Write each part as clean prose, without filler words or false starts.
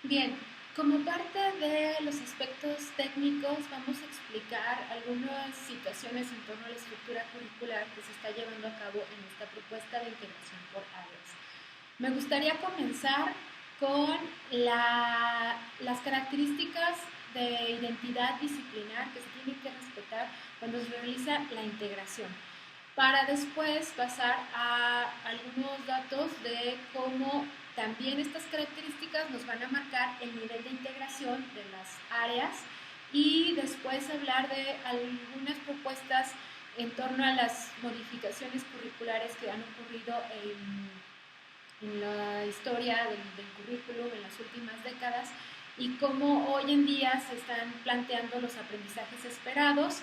Bien, como parte de los aspectos técnicos, vamos a explicar algunas situaciones en torno a la estructura curricular que se está llevando a cabo en esta propuesta de integración por áreas. Me gustaría comenzar con las características de identidad disciplinar que se tienen que respetar cuando se realiza la integración, para después pasar a algunos datos de cómo también estas características nos van a marcar el nivel de integración de las áreas y después hablar de algunas propuestas en torno a las modificaciones curriculares que han ocurrido en la historia del currículum en las últimas décadas y cómo hoy en día se están planteando los aprendizajes esperados,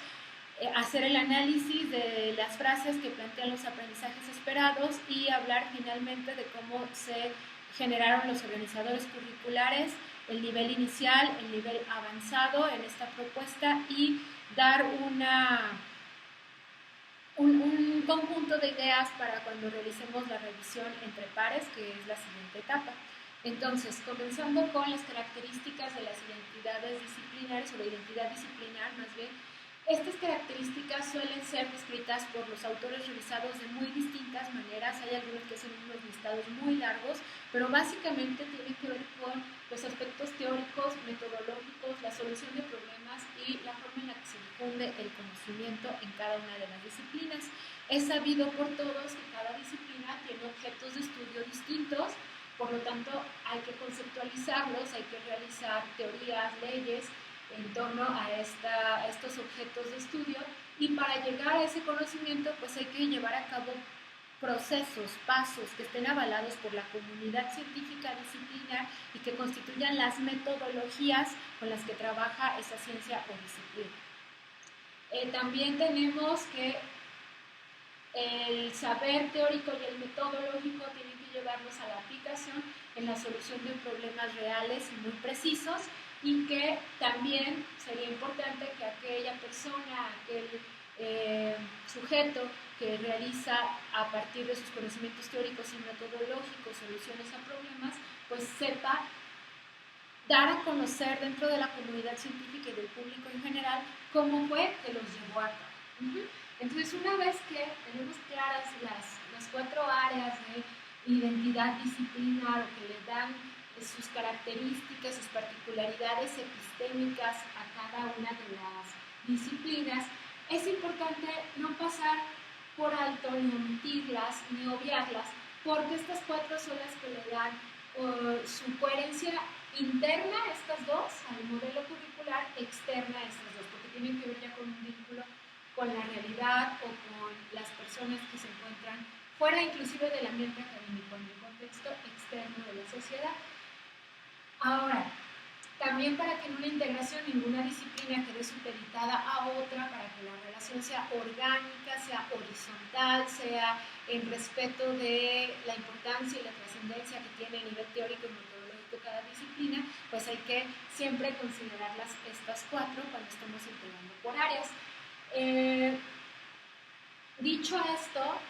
hacer el análisis de las frases que plantean los aprendizajes esperados y hablar finalmente de cómo se generaron los organizadores curriculares, el nivel inicial, el nivel avanzado en esta propuesta y dar un conjunto de ideas para cuando realicemos la revisión entre pares, que es la siguiente etapa. Entonces, comenzando con las características de las identidades disciplinares o la identidad disciplinar más bien, estas características suelen ser descritas por los autores revisados de muy distintas maneras. Hay algunos que hacen unos listados muy largos, pero básicamente tienen que ver con los aspectos teóricos, metodológicos, la solución de problemas y la forma en la que se difunde el conocimiento en cada una de las disciplinas. Es sabido por todos que cada disciplina tiene objetos de estudio distintos, por lo tanto hay que conceptualizarlos, hay que realizar teorías, leyes, en torno a estos objetos de estudio y para llegar a ese conocimiento pues hay que llevar a cabo procesos, pasos que estén avalados por la comunidad científica disciplinar y que constituyan las metodologías con las que trabaja esa ciencia o disciplina. También tenemos que el saber teórico y el metodológico tienen que llevarnos a la aplicación en la solución de problemas reales y muy precisos y que también sería importante que aquella persona, aquel sujeto que realiza a partir de sus conocimientos teóricos y metodológicos soluciones a problemas, pues sepa dar a conocer dentro de la comunidad científica y del público en general cómo fue que los llevó a cabo. Entonces, una vez que tenemos claras las cuatro áreas de identidad disciplinar o que le dan sus características, sus particularidades epistémicas a cada una de las disciplinas, es importante no pasar por alto, ni omitirlas, ni obviarlas, porque estas cuatro son las que le dan su coherencia interna a estas dos, al modelo curricular, externa a estas dos, porque tienen que ver ya con un vínculo con la realidad o con las personas que se encuentran fuera inclusive del ambiente académico, en el contexto externo de la sociedad. Ahora, también para que en una integración ninguna disciplina quede supeditada a otra, para que la relación sea orgánica, sea horizontal, sea en respeto de la importancia y la trascendencia que tiene a nivel teórico y metodológico cada disciplina, pues hay que siempre considerarlas estas cuatro cuando estamos integrando por áreas. Dicho esto,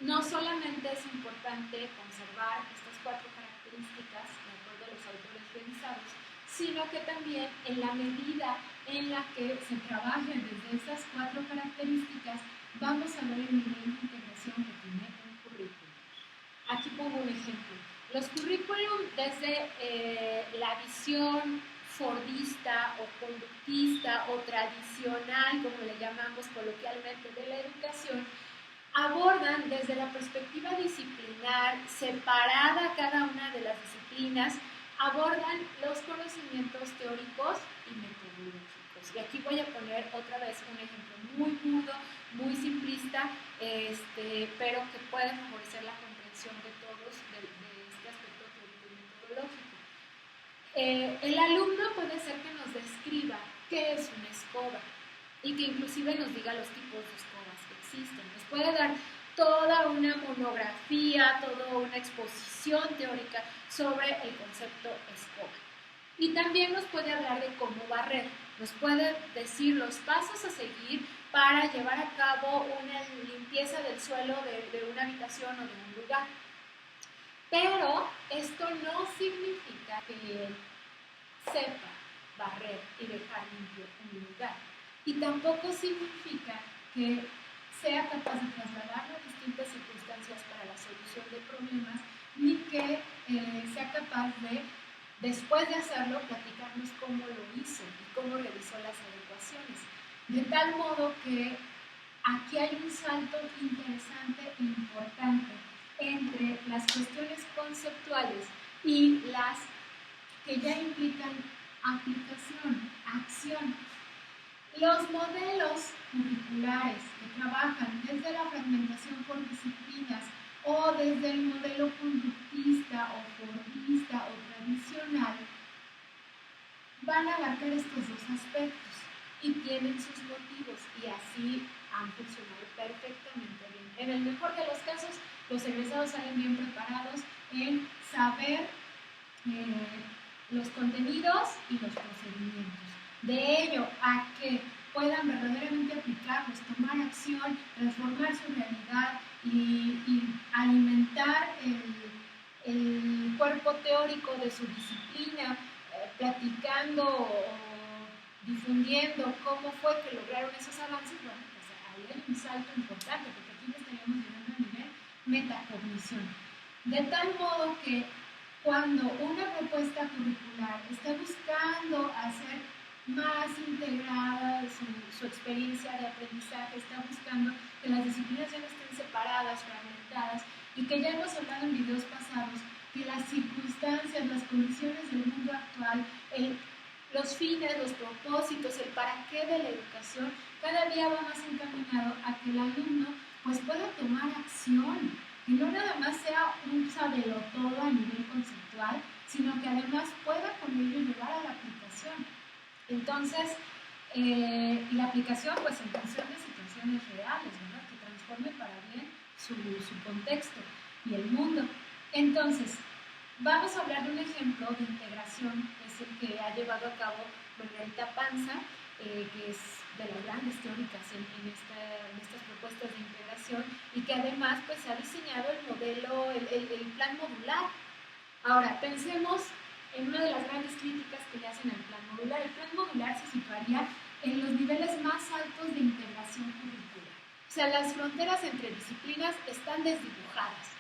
no solamente es importante conservar estas cuatro características de acuerdo a los autores revisados, sino que también en la medida en la que se trabajen desde estas cuatro características, vamos a ver el nivel de integración que tiene un currículum. Aquí pongo un ejemplo. Los currículum desde la visión fordista o conductista o tradicional, como le llamamos coloquialmente, de la educación, abordan desde la perspectiva disciplinar, separada cada una de las disciplinas, abordan los conocimientos teóricos y metodológicos. Y aquí voy a poner otra vez un ejemplo muy burdo, muy simplista, pero que puede favorecer la comprensión de todos de este aspecto teórico y metodológico. El alumno puede ser que nos describa qué es una escoba y que inclusive nos diga los tipos de escobas que existen. Nos puede dar toda una monografía, toda una exposición teórica sobre el concepto escoba. Y también nos puede hablar de cómo barrer, nos puede decir los pasos a seguir para llevar a cabo una limpieza del suelo de una habitación o de un lugar. Pero esto no significa que sepa barrer y dejar limpio un lugar. Y tampoco significa que sea capaz de trasladarlo a distintas circunstancias para la solución de problemas, ni que sea capaz de, después de hacerlo, platicarnos cómo lo hizo y cómo realizó las adecuaciones. De tal modo que aquí hay un salto interesante e importante entre las cuestiones conceptuales y las que ya implican aplicación, acción. Los modelos curriculares que trabajan desde la fragmentación por disciplinas o desde el modelo conductista o formista o tradicional van a abarcar estos dos aspectos y tienen sus motivos y así han funcionado perfectamente bien. En el mejor de los casos, los egresados salen bien preparados en saber los contenidos y los procedimientos. De ello a que puedan verdaderamente aplicarlos, tomar acción, transformar su realidad y alimentar el cuerpo teórico de su disciplina, platicando o difundiendo cómo fue que lograron esos avances. Bueno, pues ahí hay un salto importante, porque aquí ya estaríamos llegando a nivel metacognición. De tal modo que cuando una propuesta curricular está buscando hacer más integrada su experiencia de aprendizaje, está buscando que las disciplinas ya no estén separadas, fragmentadas, y que ya hemos hablado en videos pasados que las circunstancias, las condiciones del mundo actual, los fines, los propósitos, el para qué de la educación, cada día va más encaminado a que el alumno pues pueda tomar acción, y no nada más sea un sabelotodo a nivel conceptual, sino que además pueda con ello llevar a la aplicación. Entonces, la aplicación pues en función de situaciones reales, ¿verdad? Que transforme para bien su contexto y el mundo. Entonces, vamos a hablar de un ejemplo de integración, que es el que ha llevado a cabo Margarita Panza, que es de las grandes teóricas en estas propuestas de integración, y que además pues ha diseñado el modelo, el plan modular. Ahora, pensemos en una de las grandes críticas que le hacen al plan modular. El plan modular se situaría en los niveles más altos de integración curricular. O sea, las fronteras entre disciplinas están desdibujadas.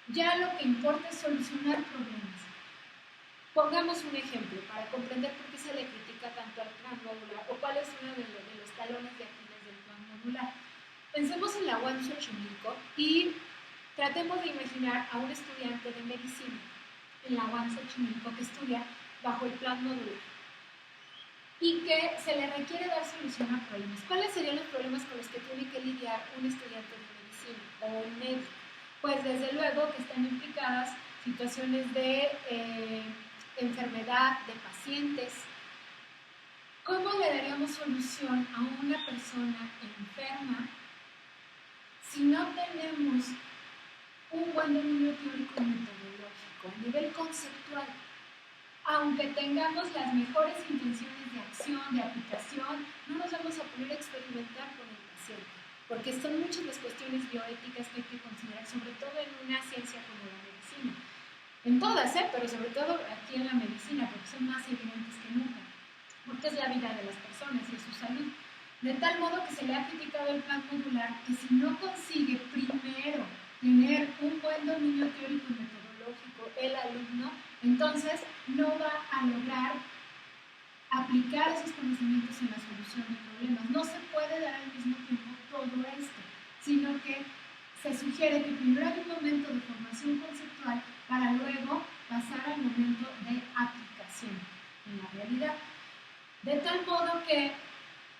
Ya lo que importa es solucionar problemas. Pongamos un ejemplo para comprender por qué se le critica tanto al plan modular o cuál es uno de los talones de Aquiles del plan modular. Pensemos en la UAM Xochimilco y tratemos de imaginar a un estudiante de medicina en la UAM Xochimilco que estudia bajo el plan modular y que se le requiere dar solución a problemas. ¿Cuáles serían los problemas con los que tiene que lidiar un estudiante de medicina o un médico? Pues desde luego que están implicadas situaciones de enfermedad de pacientes. ¿Cómo le daríamos solución a una persona enferma si no tenemos un buen dominio teórico y metodológico a nivel conceptual? Aunque tengamos las mejores intenciones de acción, de aplicación, no nos vamos a poner a experimentar con el paciente, porque son muchas las cuestiones bioéticas que hay que considerar, sobre todo en una ciencia como la medicina. En todas, pero sobre todo aquí en la medicina, porque son más evidentes que nunca, porque es la vida de las personas y su salud. De tal modo que se le ha criticado el plan modular que si no consigue primero tener un buen dominio teórico y metodológico el alumno, entonces no va a lograr aplicar esos conocimientos en la solución de problemas. No se puede dar al mismo tiempo todo esto, sino que se sugiere que primero hay un momento de formación conceptual para luego pasar al momento de aplicación en la realidad. De tal modo que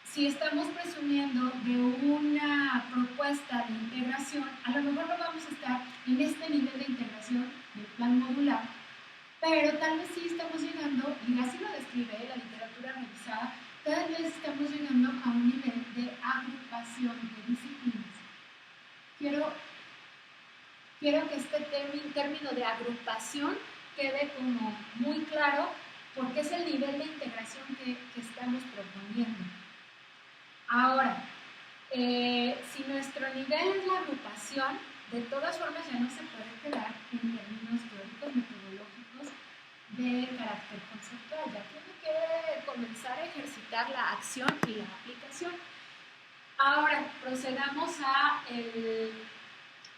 si estamos presumiendo de una propuesta de integración, a lo mejor no vamos a estar en este nivel de integración del plan modular, pero tal vez sí estamos llegando, y así lo describe la literatura revisada, tal vez estamos llegando a un nivel de agrupación de disciplinas. Quiero que este término de agrupación quede como muy claro, porque es el nivel de integración que estamos proponiendo. Ahora, si nuestro nivel es la agrupación, de todas formas ya no se puede quedar en términos teóricos, metodológicos de carácter conceptual, ya tiene que comenzar a ejercitar la acción y la aplicación. Ahora, procedamos a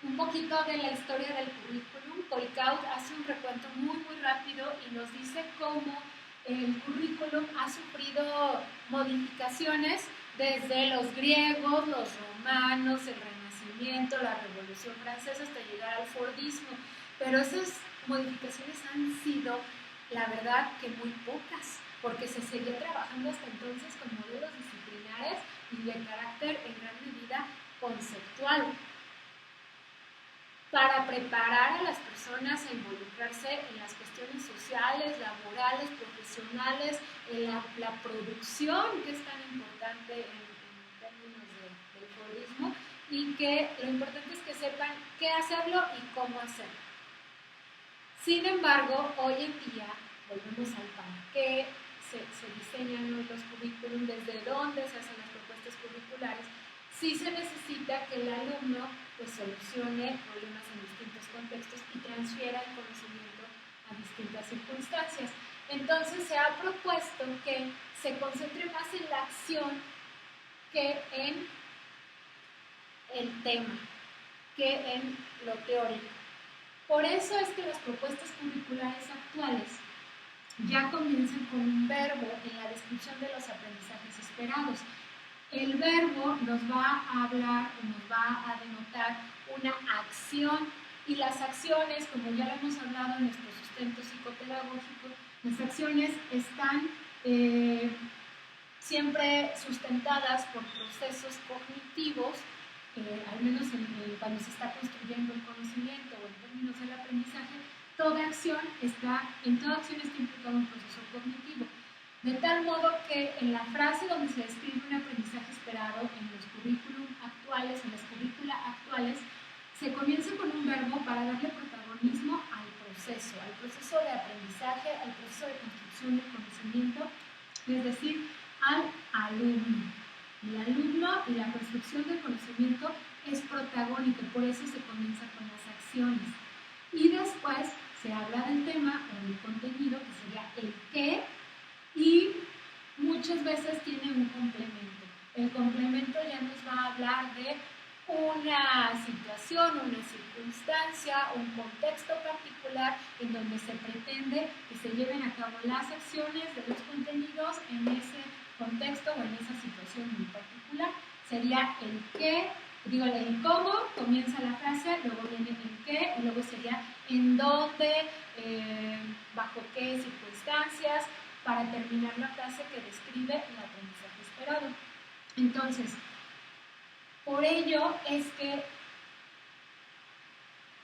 un poquito de la historia del currículum. Colcaut hace un recuento muy rápido y nos dice cómo el currículum ha sufrido modificaciones desde los griegos, los romanos, el Renacimiento, la Revolución Francesa, hasta llegar al Fordismo. Pero esas modificaciones han sido, la verdad, que muy pocas, porque se seguía trabajando hasta entonces con modelos disciplinares y de carácter en gran medida conceptual, para preparar a las personas a involucrarse en las cuestiones sociales, laborales, profesionales, en la producción, que es tan importante en términos del fordismo, y que lo importante es que sepan qué hacerlo y cómo hacerlo. Sin embargo, hoy en día, volvemos al para qué se diseñan los currículum, desde dónde se hacen las propuestas curriculares, sí se necesita que el alumno pues solucione problemas en distintos contextos y transfiera el conocimiento a distintas circunstancias. Entonces se ha propuesto que se concentre más en la acción que en el tema, que en lo teórico. Por eso es que las propuestas curriculares actuales ya comienzan con un verbo en la descripción de los aprendizajes esperados. El verbo nos va a hablar o nos va a denotar una acción, y las acciones, como ya lo hemos hablado en nuestro sustento psicopedagógico, las acciones están siempre sustentadas por procesos cognitivos, al menos cuando se está construyendo el conocimiento o en términos del aprendizaje, en toda acción está implicado un proceso cognitivo. De tal modo que en la frase donde se describe un aprendizaje esperado en los currículum actuales, en las currícula actuales, se comienza con un verbo para darle protagonismo al proceso de aprendizaje, al proceso de construcción del conocimiento, es decir, al alumno. El alumno y la construcción del conocimiento es protagónico, por eso se comienza con las acciones. Y después se habla del tema o del contenido, que sería el qué, y muchas veces tiene un complemento. El complemento ya nos va a hablar de una situación, una circunstancia, un contexto particular en donde se pretende que se lleven a cabo las acciones de los contenidos en ese contexto o en esa situación muy particular. Sería el qué, el cómo, comienza la frase, luego viene el qué, y luego sería en dónde, bajo qué circunstancias, para terminar la frase que describe el aprendizaje esperado. Entonces, por ello es que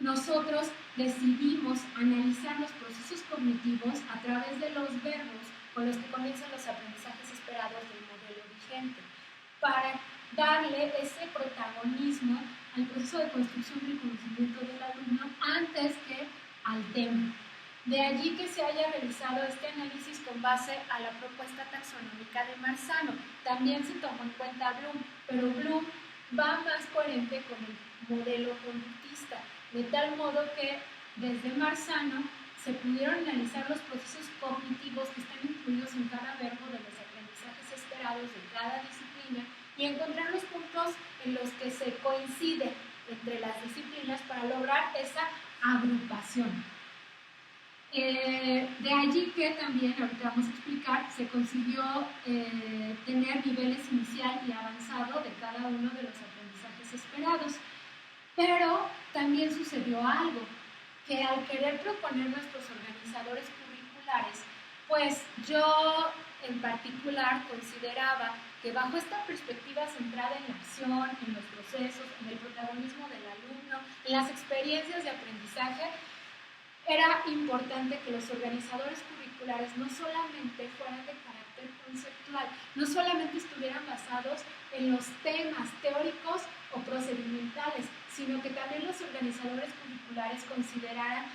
nosotros decidimos analizar los procesos cognitivos a través de los verbos con los que comienzan los aprendizajes esperados del modelo vigente, para darle ese protagonismo al proceso de construcción del conocimiento del alumno antes que al tema. De allí que se haya realizado este análisis con base a la propuesta taxonómica de Marzano. También se tomó en cuenta Bloom, pero Bloom va más coherente con el modelo conductista, de tal modo que desde Marzano se pudieron analizar los procesos cognitivos que están incluidos en cada verbo de los aprendizajes esperados de cada disciplina y encontrar los puntos en los que se coincide entre las disciplinas para lograr esa agrupación. De allí que también, ahorita vamos a explicar, se consiguió tener niveles inicial y avanzado de cada uno de los aprendizajes esperados. Pero también sucedió algo, que al querer proponer nuestros organizadores curriculares, pues yo en particular consideraba que bajo esta perspectiva centrada en la acción, en los procesos, en el protagonismo del alumno, en las experiencias de aprendizaje, era importante que los organizadores curriculares no solamente fueran de carácter conceptual, no solamente estuvieran basados en los temas teóricos o procedimentales, sino que también los organizadores curriculares consideraran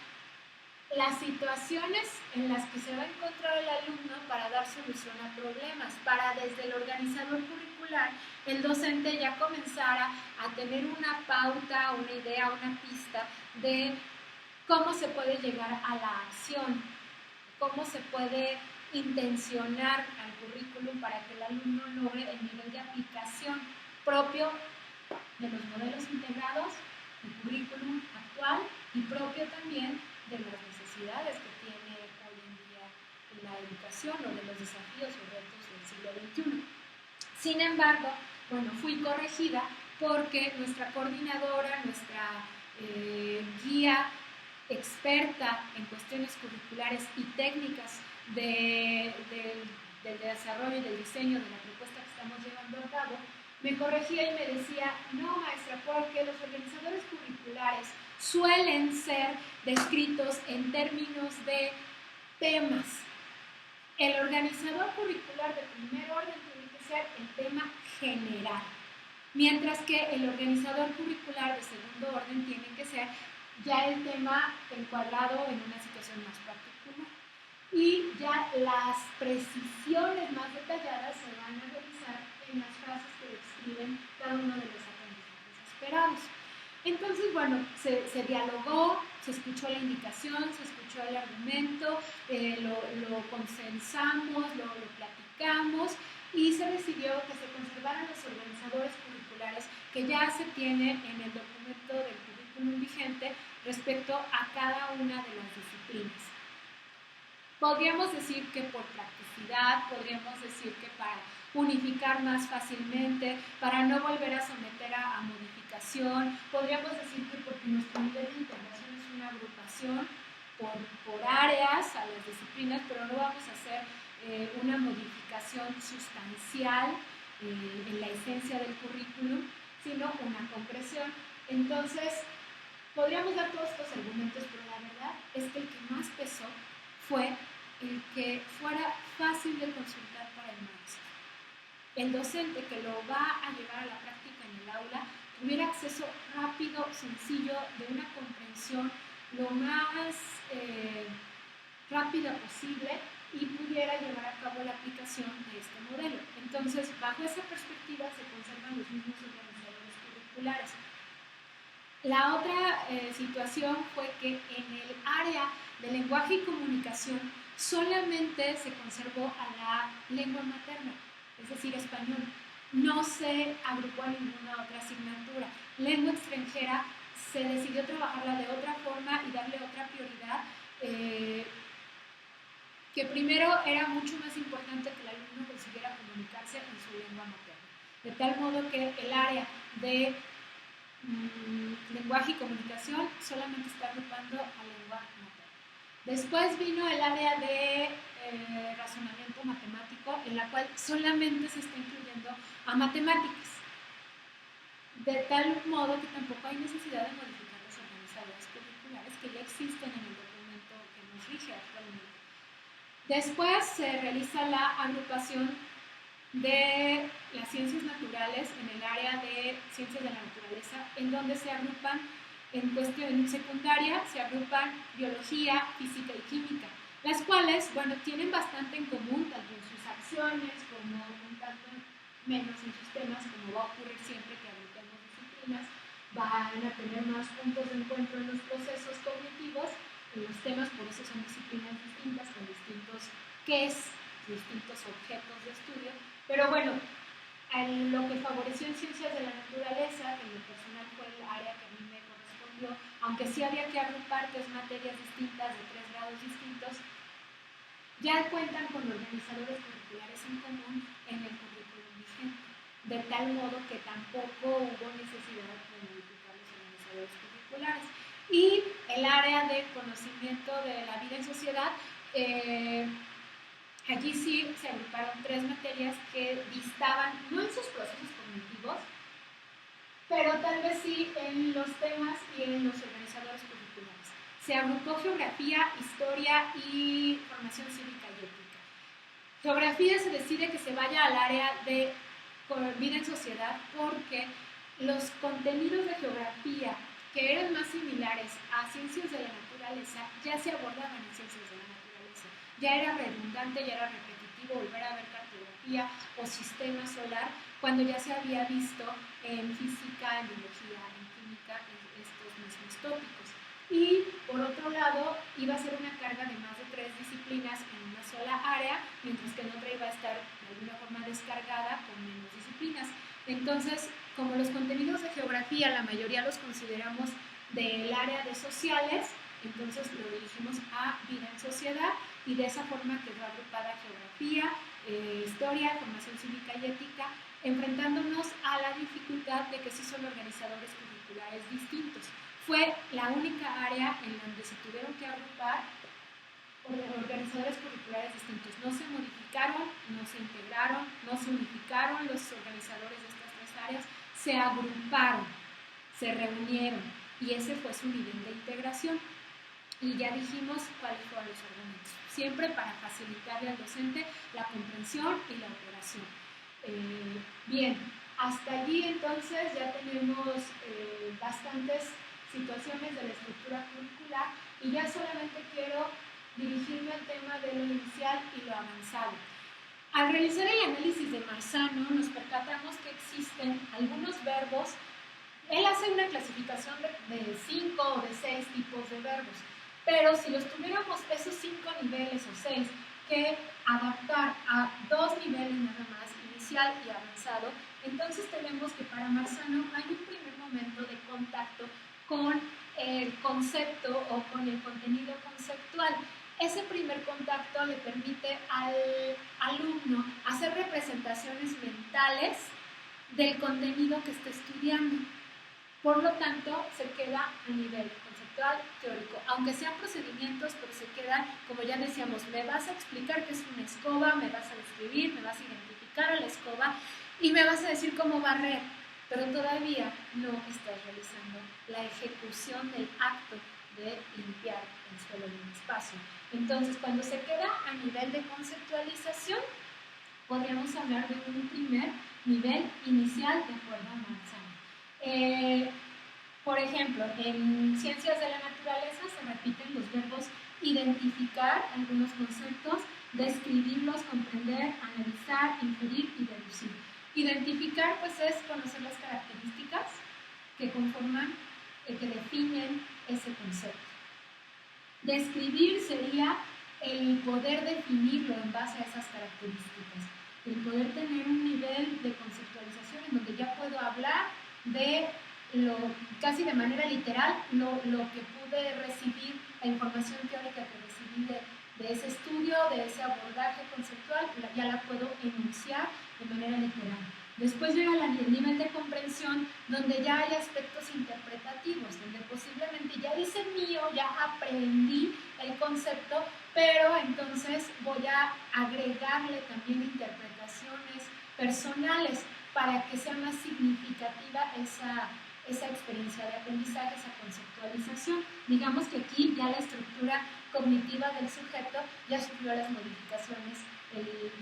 las situaciones en las que se va a encontrar el alumno para dar solución a problemas, para desde el organizador curricular curricular, el docente ya comenzara a tener una pauta, una idea, una pista de cómo se puede llegar a la acción, cómo se puede intencionar al currículum para que el alumno logre el nivel de aplicación propio de los modelos integrados, el currículum actual y propio también de las necesidades que tiene hoy en día la educación o de los desafíos o retos del siglo XXI. Sin embargo, bueno, fui corregida porque nuestra coordinadora, nuestra guía experta en cuestiones curriculares y técnicas del desarrollo y del diseño de la propuesta que estamos llevando a cabo, me corregía y me decía, no maestra, porque los organizadores curriculares suelen ser descritos en términos de temas. El organizador curricular de primer orden tiene que ser el tema general, mientras que el organizador curricular de segundo orden tiene que ser ya el tema encuadrado en una situación más particular. Y ya las precisiones más detalladas se van a realizar en las frases que describen cada uno de los aprendizajes esperados. Entonces, bueno, se dialogó, se escuchó la indicación, se escuchó el argumento, lo consensamos, lo platicamos y se decidió que se conservaran los organizadores curriculares que ya se tiene en el documento del currículum vigente respecto a cada una de las disciplinas. Podríamos decir que por practicidad, podríamos decir que para unificar más fácilmente, para no volver a someter a modificación, podríamos decir que porque nuestro nivel de integración es una agrupación por áreas a las disciplinas, pero no vamos a hacer una modificación sustancial en la esencia del currículum, sino una concreción. Entonces, podríamos dar todos estos argumentos, pero la verdad es que el que más pesó fue el que fuera fácil de consultar para el maestro. El docente que lo va a llevar a la práctica en el aula tuviera acceso rápido, sencillo, de una comprensión lo más rápida posible y pudiera llevar a cabo la aplicación de este modelo. Entonces, bajo esa perspectiva se conservan los mismos organizadores curriculares. La otra situación fue que en el área de lenguaje y comunicación solamente se conservó a la lengua materna, es decir, español. No se agrupó a ninguna otra asignatura. Lengua extranjera se decidió trabajarla de otra forma y darle otra prioridad, que primero era mucho más importante que el alumno consiguiera comunicarse en su lengua materna. De tal modo que el área de lenguaje y comunicación solamente está agrupando a lengua materna. Después vino el área de razonamiento matemático, en la cual solamente se está incluyendo a matemáticas, de tal modo que tampoco hay necesidad de modificar los organizadores curriculares que ya existen en el documento que nos rige actualmente. Después se realiza la agrupación de las ciencias naturales en el área de ciencias de la naturaleza, en donde se agrupan en secundaria, se agrupan biología, física y química, las cuales, bueno, tienen bastante en común, tanto en sus acciones como un tanto menos en sus temas, como va a ocurrir siempre que agrupemos disciplinas, van a tener más puntos de encuentro en los procesos cognitivos, en los temas, por eso son disciplinas distintas, con distintos qués, distintos objetos de estudio. Pero bueno, lo que favoreció en ciencias de la naturaleza, que en lo personal fue el área que a mí me correspondió, aunque sí había que agrupar 3 materias distintas de 3 grados distintos, ya cuentan con organizadores curriculares en común en el currículum vigente, de tal modo que tampoco hubo necesidad de modificar los organizadores curriculares. Y el área de conocimiento de la vida en sociedad, allí sí se agruparon 3 materias que distaban, no en sus procesos cognitivos, pero tal vez sí en los temas y en los organizadores curriculares. Se agrupó geografía, historia y formación cívica y ética. Geografía se decide que se vaya al área de vida en sociedad porque los contenidos de geografía que eran más similares a ciencias de la naturaleza ya se abordaban en ciencias de la naturaleza. Ya era redundante, ya era repetitivo volver a ver cartografía geografía o sistema solar, cuando ya se había visto en física, en biología, en química, en estos mismos tópicos. Y por otro lado, iba a ser una carga de más de 3 disciplinas en una sola área, mientras que en otra iba a estar de alguna forma descargada con menos disciplinas. Entonces, como los contenidos de geografía, la mayoría los consideramos del área de sociales, entonces lo dirigimos a vida en sociedad y de esa forma quedó agrupada geografía, historia, formación cívica y ética, enfrentándonos a la dificultad de que sí son organizadores curriculares distintos. Fue la única área en donde se tuvieron que agrupar organizadores curriculares distintos. No se modificaron, no se integraron, no se unificaron los organizadores de estas tres áreas, se agruparon, se reunieron y ese fue su nivel de integración. Y ya dijimos cuáles fueron los argumentos, siempre para facilitarle al docente la comprensión y la operación. Bien, hasta allí entonces ya tenemos bastantes situaciones de la estructura curricular y ya solamente quiero dirigirme al tema de lo inicial y lo avanzado. Al realizar el análisis de Marzano nos percatamos que existen algunos verbos. Él hace una clasificación de 5 o de 6 tipos de verbos, pero si los tuviéramos esos 5 niveles o 6 que adaptar a 2 niveles nada más, inicial y avanzado, entonces tenemos que para Marzano hay un primer momento de contacto con el concepto o con el contenido conceptual. Ese primer contacto le permite al alumno hacer representaciones mentales del contenido que está estudiando. Por lo tanto, se queda a nivel conceptual, teórico. Aunque sean procedimientos, pero se quedan, como ya decíamos, me vas a explicar qué es una escoba, me vas a describir, me vas a identificar a la escoba y me vas a decir cómo barrer. Pero todavía no estás realizando la ejecución del acto de limpiar el suelo de un espacio. Entonces, cuando se queda a nivel de conceptualización, podríamos hablar de un primer nivel inicial de acuerdo a Marzano. Por ejemplo, en ciencias de la naturaleza se repiten los verbos identificar algunos conceptos, describirlos, comprender, analizar, inferir y deducir. Identificar, pues, es conocer las características que conforman, que definen ese concepto. Describir sería el poder definirlo en base a esas características, el poder tener un nivel de conceptualización en donde ya puedo hablar de lo, casi de manera literal, lo que pude recibir, la información teórica que recibí de ese estudio, de ese abordaje conceptual, ya la puedo enunciar de manera literal. Después llega el nivel de comprensión, donde ya hay aspectos interpretativos, donde posiblemente ya hice mío, ya aprendí el concepto, pero entonces voy a agregarle también interpretaciones personales para que sea más significativa esa experiencia de aprendizaje, esa conceptualización. Digamos que aquí ya la estructura cognitiva del sujeto ya sufrió las modificaciones,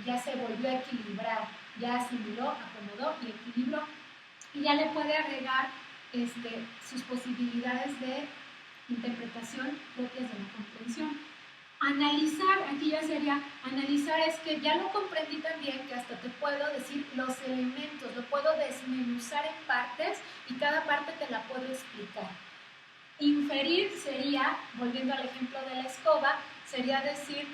ya se volvió a equilibrar, ya asimiló, acomodó y equilibró, y ya le puede agregar sus posibilidades de interpretación propias de la comprensión. Analizar, aquí ya sería, analizar es que ya lo comprendí también, que hasta te puedo decir los elementos, lo puedo desmenuzar en partes y cada parte te la puedo explicar. Inferir sería, volviendo al ejemplo de la escoba, sería decir,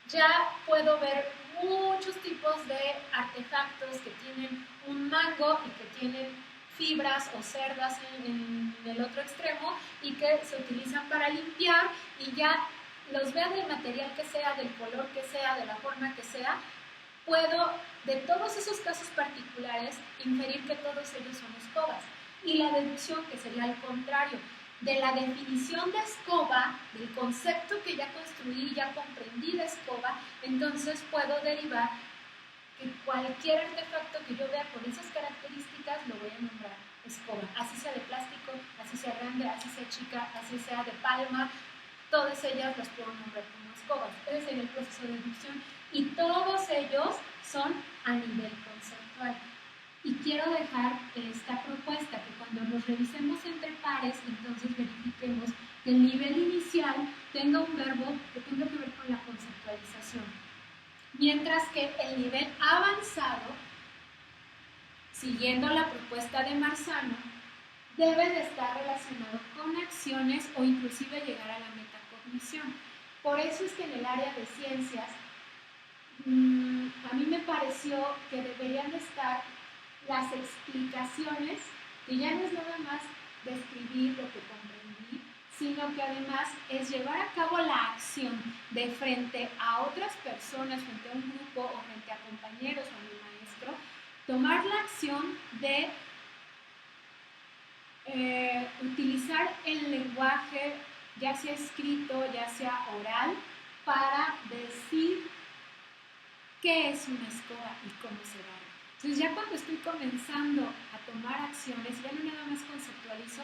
ya puedo ver muchos tipos de artefactos que tienen un mango y que tienen fibras o cerdas en el otro extremo y que se utilizan para limpiar, y ya los vea del material que sea, del color que sea, de la forma que sea, puedo de todos esos casos particulares inferir que todos ellos son escobas. Y la deducción, que sería al contrario, de la definición de escoba, del concepto que ya construí, ya comprendí de escoba, entonces puedo derivar que cualquier artefacto que yo vea con esas características lo voy a nombrar escoba, así sea de plástico, así sea grande, así sea chica, así sea de palma, todas ellas las puedo nombrar como escobas. Ese sería el proceso de deducción, y todos ellos son a nivel conceptual. Y quiero dejar esta propuesta, que cuando nos revisemos entre pares, entonces verifiquemos que el nivel inicial tenga un verbo que tenga que ver con la conceptualización. Mientras que el nivel avanzado, siguiendo la propuesta de Marzano, debe de estar relacionado con acciones o inclusive llegar a la metacognición. Por eso es que en el área de ciencias, a mí me pareció que deberían estar las explicaciones, que ya no es nada más describir lo que comprendí, sino que además es llevar a cabo la acción de frente a otras personas, frente a un grupo o frente a compañeros o a mi maestro, tomar la acción de utilizar el lenguaje, ya sea escrito, ya sea oral, para decir qué es una escoba y cómo se va. Entonces ya cuando estoy comenzando a tomar acciones, ya no nada más conceptualizo,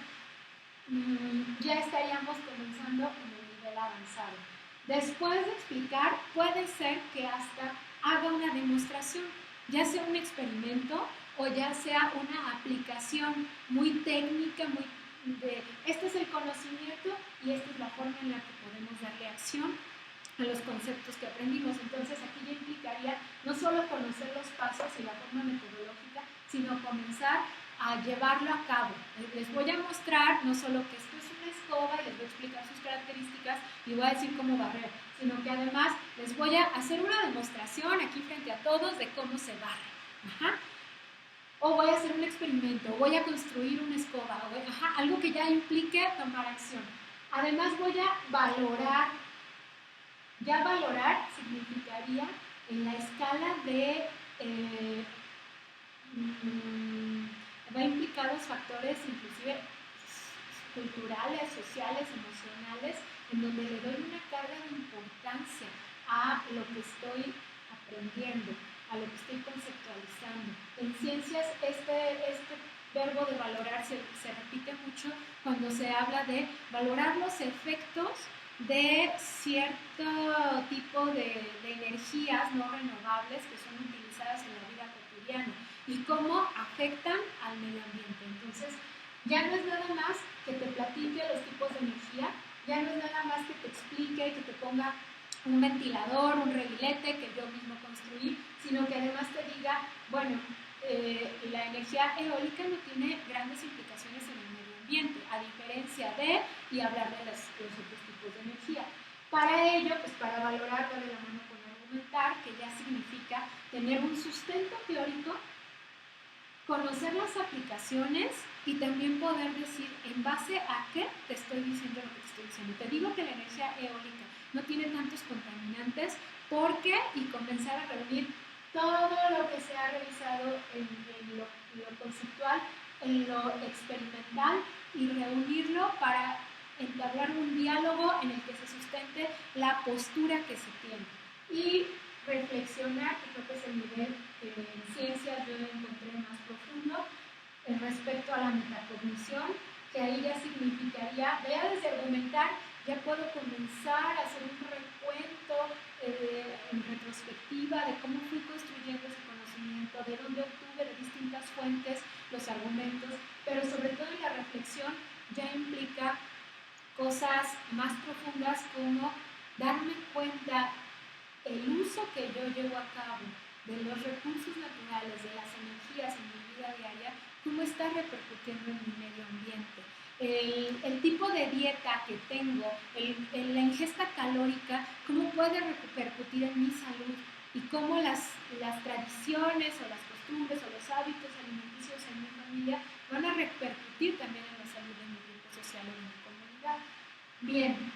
ya estaríamos comenzando en el nivel avanzado. Después de explicar, puede ser que hasta haga una demostración, ya sea un experimento o ya sea una aplicación muy técnica, muy de este es el conocimiento y esta es la forma en la que podemos darle acción a los conceptos que aprendimos. Entonces aquí ya implicaría no solo conocer los pasos y la forma metodológica, sino comenzar a llevarlo a cabo. Les voy a mostrar no solo que esto es una escoba y les voy a explicar sus características y voy a decir cómo barrer, sino que además les voy a hacer una demostración aquí frente a todos de cómo se barre. Ajá. O voy a hacer un experimento, o voy a construir una escoba, o algo que ya implique tomar acción. Además voy a valorar. Ya valorar significaría en la escala de va a implicar los factores inclusive culturales, sociales, emocionales, en donde le doy una carga de importancia a lo que estoy aprendiendo, a lo que estoy conceptualizando. En ciencias este verbo de valorar se repite mucho cuando se habla de valorar los efectos de cierto tipo de energías no renovables que son utilizadas en la vida cotidiana y cómo afectan al medio ambiente. Entonces, ya no es nada más que te platique los tipos de energía, ya no es nada más que te explique, que te ponga un ventilador, un reguilete que yo mismo construí, sino que además te diga, bueno, la energía eólica no tiene grandes implicaciones en el medio ambiente, a diferencia de, y hablar de los otros tipos de energía. Para ello, pues para valorar, va de la mano con argumentar, que ya significa tener un sustento teórico, conocer las aplicaciones y también poder decir en base a qué te estoy diciendo lo que te estoy diciendo. Te digo que la energía eólica no tiene tantos contaminantes porque, y comenzar a reunir todo lo que se ha realizado en lo conceptual, en lo experimental y reunirlo para entablar un diálogo en el que se sustente la postura que se tiene. Y reflexionar, que creo que es el nivel que en ciencias yo encontré más profundo, respecto a la metacognición, que ahí ya significaría, ya desde argumentar, ya puedo comenzar a hacer un recuento en retrospectiva de cómo fui construyendo ese conocimiento, de dónde obtuve de distintas fuentes los argumentos, pero sobre todo en la reflexión ya implica cosas más profundas como darme cuenta el uso que yo llevo a cabo de los recursos naturales, de las energías en mi vida diaria, cómo está repercutiendo en mi medio ambiente. El tipo de dieta que tengo, la ingesta calórica, cómo puede repercutir en mi salud y cómo las tradiciones o las costumbres o los hábitos alimenticios en mi familia van a repercutir también en la salud de mi grupo social o de mi comunidad. Bien,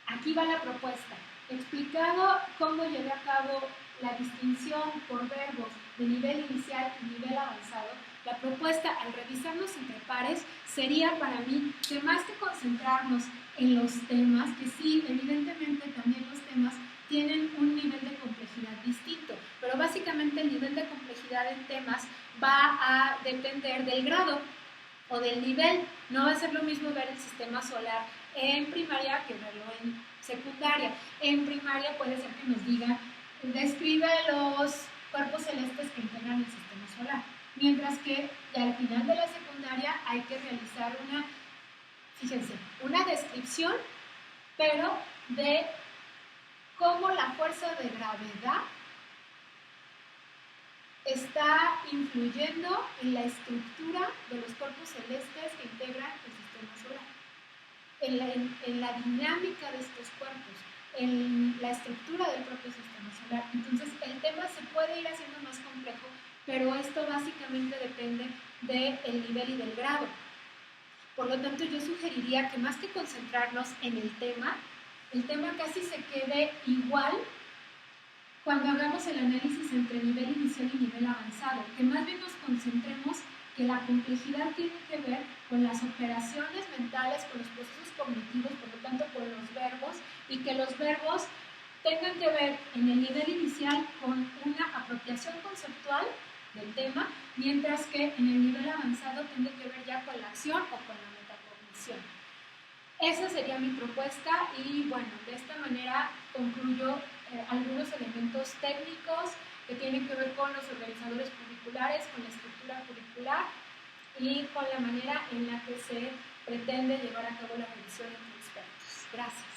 aquí va la propuesta. Explicado cómo llevé a cabo la distinción por verbos de nivel inicial y nivel avanzado, la propuesta al revisarnos entre pares sería para mí que más que concentrarnos en los temas, que sí, evidentemente también los temas tienen un nivel de complejidad distinto, pero básicamente el nivel de complejidad en temas va a depender del grado o del nivel. No va a ser lo mismo ver el sistema solar en primaria que verlo en secundaria. En primaria puede ser que nos diga, describe los cuerpos celestes que integran el sistema solar, mientras que al final de la secundaria hay que realizar una descripción, pero de cómo la fuerza de gravedad está influyendo en la estructura de los cuerpos celestes que integran el sistema solar, en la dinámica de estos cuerpos, en la estructura del propio sistema solar. Entonces el tema se puede ir haciendo más complejo, pero esto básicamente depende del nivel y del grado. Por lo tanto, yo sugeriría que más que concentrarnos en el tema casi se quede igual cuando hagamos el análisis entre nivel inicial y nivel avanzado, que más bien nos concentremos que la complejidad tiene que ver con las operaciones mentales, con los procesos cognitivos, por lo tanto con los verbos, y que los verbos tengan que ver en el nivel inicial con una apropiación conceptual del tema, mientras que en el nivel avanzado tenga que ver ya con la acción o con la metacognición. Esa sería mi propuesta y bueno, de esta manera concluyo algunos elementos técnicos que tienen que ver con los organizadores curriculares, con la estructura curricular y con la manera en la que se pretende llevar a cabo la revisión entre expertos. Gracias.